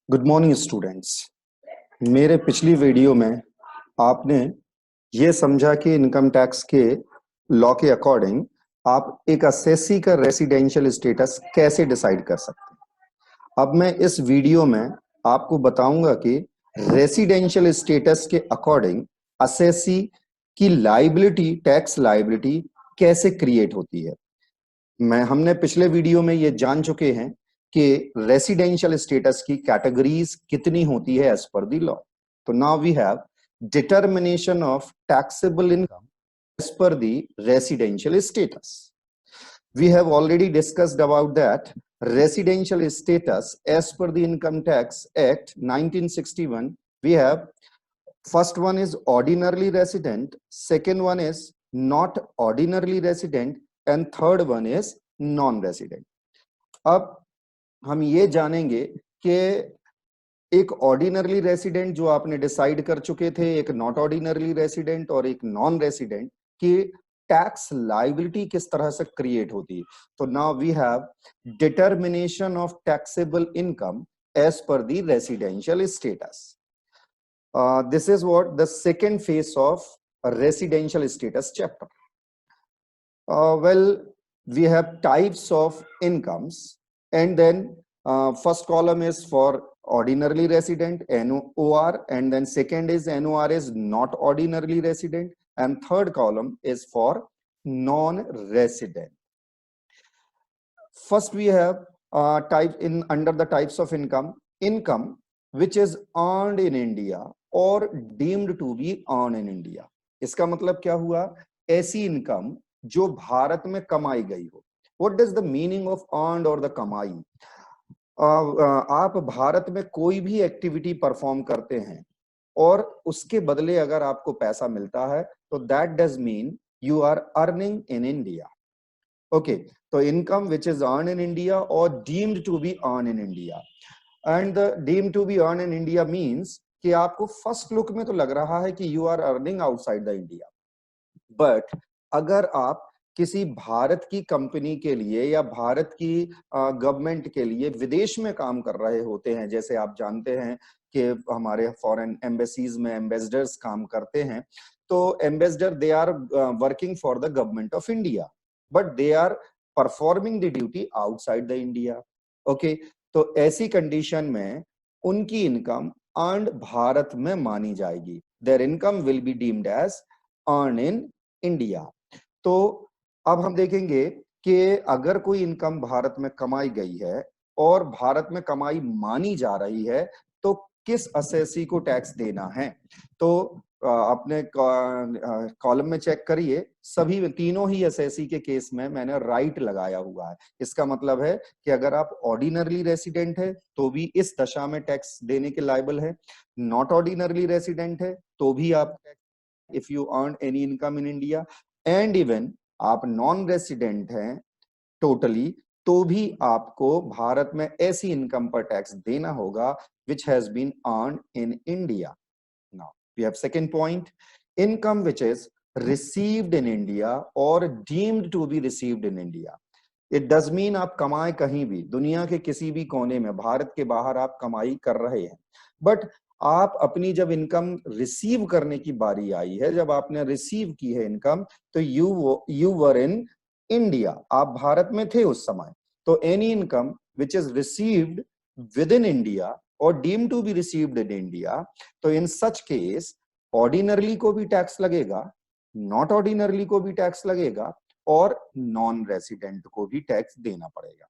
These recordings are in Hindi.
Good morning students. मेरे पिछली वीडियो में आपने ये समझा कि इनकम टैक्स के लॉ के अकॉर्डिंग आप एक असेसी का रेसिडेंशियल स्टेटस कैसे डिसाइड कर सकते हैं। अब मैं इस वीडियो में आपको बताऊंगा कि रेसिडेंशियल स्टेटस के अकॉर्डिंग असेसी की लायबिलिटी, टैक्स लायबिलिटी कैसे क्रिएट होती है। हमने पिछले वीडियो में ये जान चुके हैं कि रेसिडेंशियल स्टेटस की कैटेगरीज कितनी होती है एज पर द लॉ। तो now we have determination of taxable income as per the residential status. We have already discussed about that. Residential status as per the Income Tax Act 1961, we have first one is ordinarily resident, second one is not ordinarily resident, and third one is non-resident. अब हम ये जानेंगे कि एक ऑर्डिनरली रेसिडेंट जो आपने डिसाइड कर चुके थे, एक नॉट ऑर्डिनरली रेसिडेंट और एक नॉन रेसिडेंट की टैक्स लायबिलिटी किस तरह से क्रिएट होती है। तो now we have determination of taxable income as per the residential status. This is what the second phase of residential status chapter. Well, we have types of incomes, and then first column is for ordinarily resident, NOR, and then second is NOR is not ordinarily resident, and third column is for non-resident. First we have under the types of income which is earned in India or deemed to be earned in India. इसका मतलब क्या हुआ? ऐसी इनकम जो भारत में कमाई गई हो। What does the meaning of earned or the कमाई? आप भारत में कोई भी एक्टिविटी परफॉर्म करते हैं और उसके बदले अगर आपको पैसा मिलता है तो that does mean you are earning in India. Okay, तो income which is earn in India और deemed to be earn in India. And the deemed to be earn in India means कि आपको फर्स्ट लुक में तो लग रहा है कि you are earning outside the India, but अगर आप किसी भारत की कंपनी के लिए या भारत की गवर्नमेंट के लिए विदेश में काम कर रहे होते हैं, जैसे आप जानते हैं कि हमारे फॉरेन एम्बेसीज में एम्बेसडर्स काम करते हैं, तो ambassador they are working for the government of India but they are performing the duty outside the India. Okay, तो ऐसी कंडीशन में उनकी इनकम अर्न्ड भारत में मानी जाएगी। Their income will be deemed as earn in India. तो अब हम देखेंगे कि अगर कोई इनकम भारत में कमाई गई है और भारत में कमाई मानी जा रही है तो किस असेसी को टैक्स देना है। तो अपने कॉलम में चेक करिए, सभी तीनों ही असेसी के केस में मैंने राइट लगाया हुआ है। इसका मतलब है कि अगर आप ऑर्डिनरली रेसिडेंट है तो भी इस दशा में टैक्स देने के लायबल है, नॉट ऑर्डिनरली रेसिडेंट है तो भी आप if you earn any income in India, and even आप नॉन रेसिडेंट हैं टोटली तो भी आपको भारत में ऐसी इनकम पर टैक्स देना होगा which has been earned in India. Now we have second point, income which is received in India or deemed to be received in India. It does mean आप कमाए कहीं भी, दुनिया के किसी भी कोने में, भारत के बाहर आप कमाई कर रहे हैं, बट आप अपनी जब इनकम रिसीव करने की बारी आई है, जब आपने रिसीव की है इनकम, तो यू वर इन इंडिया, आप भारत में थे उस समय। तो any income which is received within India और deem to be received in India, तो इन सच केस ऑर्डिनरली को भी टैक्स लगेगा, नॉट ऑर्डिनरली को भी टैक्स लगेगा और नॉन रेसिडेंट को भी टैक्स देना पड़ेगा।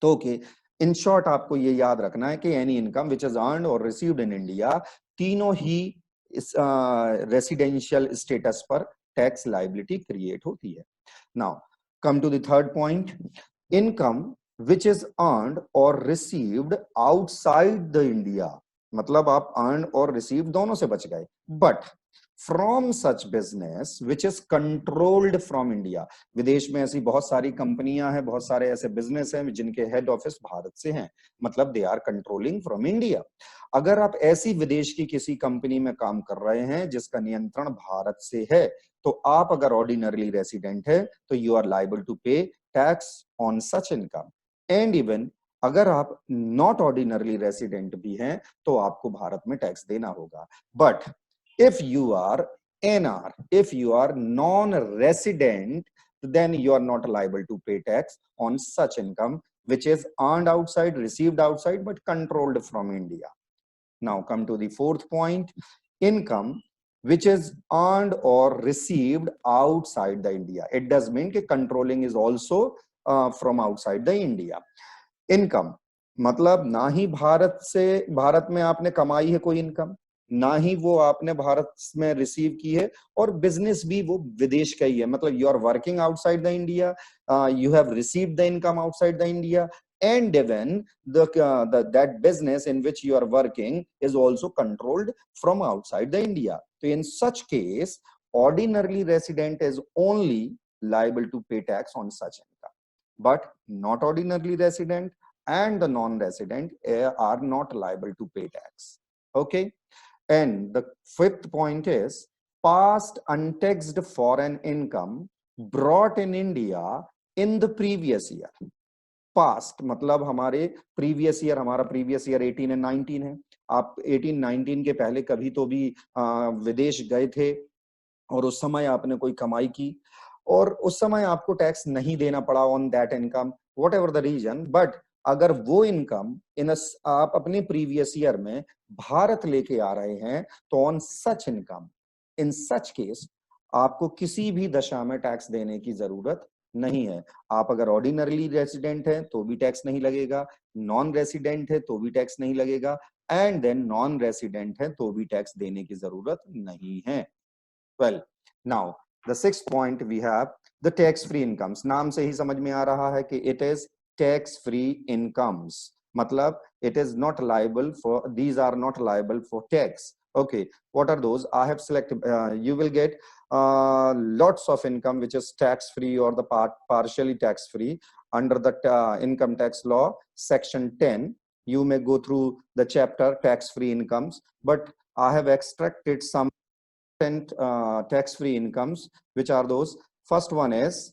तो ओके, इन शॉर्ट आपको ये याद रखना है कि any income which is earned और रिसीव्ड इन इंडिया, तीनों ही इस रेसिडेंशियल स्टेटस पर टैक्स लायबिलिटी क्रिएट होती है। Now come to the third point, income which is earned और रिसीव्ड आउटसाइड द इंडिया, मतलब आप अर्न और रिसीव दोनों से बच गए, but from such business which is controlled from India. विदेश में ऐसी बहुत सारी कंपनियां हैं, बहुत सारे ऐसे बिजनेस हैं जिनके हेड ऑफिस भारत से हैं, मतलब they are controlling from India. अगर आप ऐसी विदेश की किसी कंपनी में काम कर रहे हैं जिसका नियंत्रण भारत से है, तो आप अगर ऑर्डिनरली रेसिडेंट है तो you are liable to pay tax on such income. And even अगर आप नॉट ऑर्डिनरली रेसिडेंट भी हैं तो आपको भारत में टैक्स देना होगा। But if you are NR, if you are non-resident, then you are not liable to pay tax on such income which is earned outside, received outside, but controlled from India. Now come to the fourth point, income which is earned or received outside the India. It does mean that controlling is also from outside the India. Income मतलब ना ही भारत में आपने कमाई है कोई इनकम, ना ही वो आपने भारत में रिसीव की है, और बिजनेस भी वो विदेश का ही है, मतलब you are working outside the India, you have received the income outside the India, and even that business in which you are working is also controlled from outside the India. So in such case, ordinarily resident is only liable to pay tax on such income, but not ordinarily resident and the non-resident are not liable to pay tax. Okay. And the fifth point is past untaxed foreign income brought in India in the previous year. Past मतलब हमारे प्रीवियस ईयर, हमारा प्रीवियस ईयर 18 और 19 है। आप 18-19 के पहले कभी तो भी विदेश गए थे और उस समय आपने कोई कमाई की और उस समय आपको टैक्स नहीं देना पड़ा on that income, whatever the reason, but अगर वो इनकम आप अपने प्रीवियस ईयर में भारत लेके आ रहे हैं तो on such income, in such case आपको किसी भी दशा में टैक्स देने की जरूरत नहीं है। आप अगर ऑर्डिनरली रेसिडेंट हैं तो भी टैक्स नहीं लगेगा, नॉन रेसिडेंट है तो भी टैक्स नहीं लगेगा, एंड देन नॉन रेसिडेंट है तो भी टैक्स देने की जरूरत नहीं है। Well, now the sixth point we have the tax-free incomes. नाम से ही समझ में आ रहा है कि it is tax-free incomes. मतलब it is not liable for, these are not liable for tax. Okay, what are those? I have selected. You will get lots of income which is tax-free or the partially tax-free under the income tax law, section 10. You may go through the chapter tax-free incomes, but I have extracted some tax-free incomes, which are those. First one is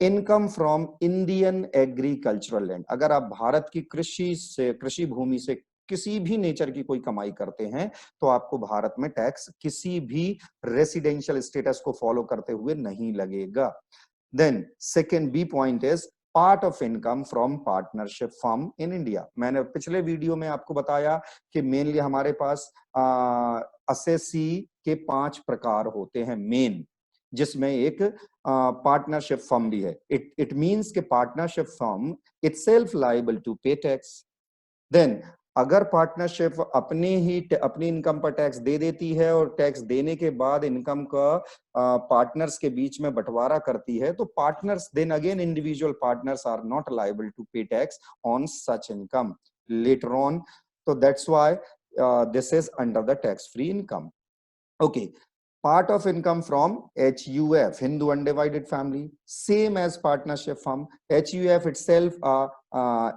income from Indian agricultural land. अगर आप भारत की कृषि भूमि से किसी भी नेचर की कोई कमाई करते हैं तो आपको भारत में टैक्स किसी भी रेसिडेंशियल स्टेटस को फॉलो करते हुए नहीं लगेगा। Then second B point is part of income from partnership firm in India. मैंने पिछले वीडियो में आपको बताया कि मेनली हमारे पास असेसी के 5 प्रकार होते हैं मेन, जिसमें एक पार्टनरशिप फर्म भी है। इट मींस के partnership firm itself liable to pay tax. Then अगर पार्टनरशिप अपनी इनकम पर टैक्स दे देती है और टैक्स देने के बाद इनकम का पार्टनर्स के बीच में बंटवारा करती है तो partners, then again individual partners are not liable to pay tax on such income later on. तो that's why this is under the tax-free income. Okay, part of income from HUF, Hindu Undivided Family, same as partnership firm. HUF itself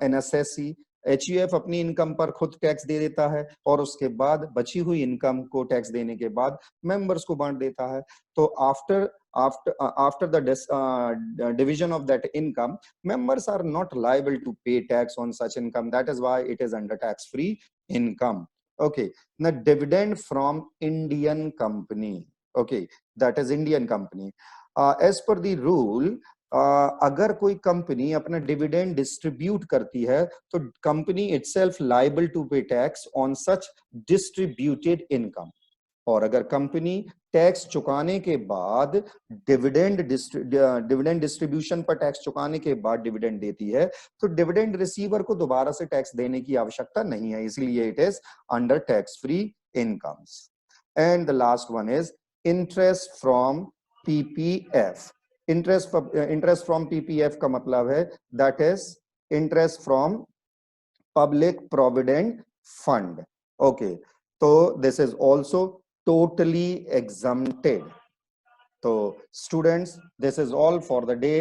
an assessee. HUF अपनी इनकम पर खुद टैक्स दे देता है और उसके बाद बची हुई इनकम को टैक्स देने के बाद मेंबर्स को बांट देता है। तो after the division of that income, members are not liable to pay tax on such income. That is why it is under tax-free income. Okay, now dividend from Indian company. Okay, that is Indian company. As per the rule, अगर कोई कंपनी अपना डिविडेंड डिस्ट्रीब्यूट करती है तो company itself liable to pay tax on such distributed income. और अगर कंपनी टैक्स चुकाने के बाद डिविडेंड डिस्ट्रीब्यूशन पर टैक्स चुकाने के बाद डिविडेंड देती है तो डिविडेंड रिसीवर को दोबारा से टैक्स देने की आवश्यकता नहीं है, इसलिए it is under tax free incomes. And the last one is interest from PPF. Interest from PPF का मतलब है that is interest from public provident fund. Okay, तो this is also totally exempted. So students, this is all for the day.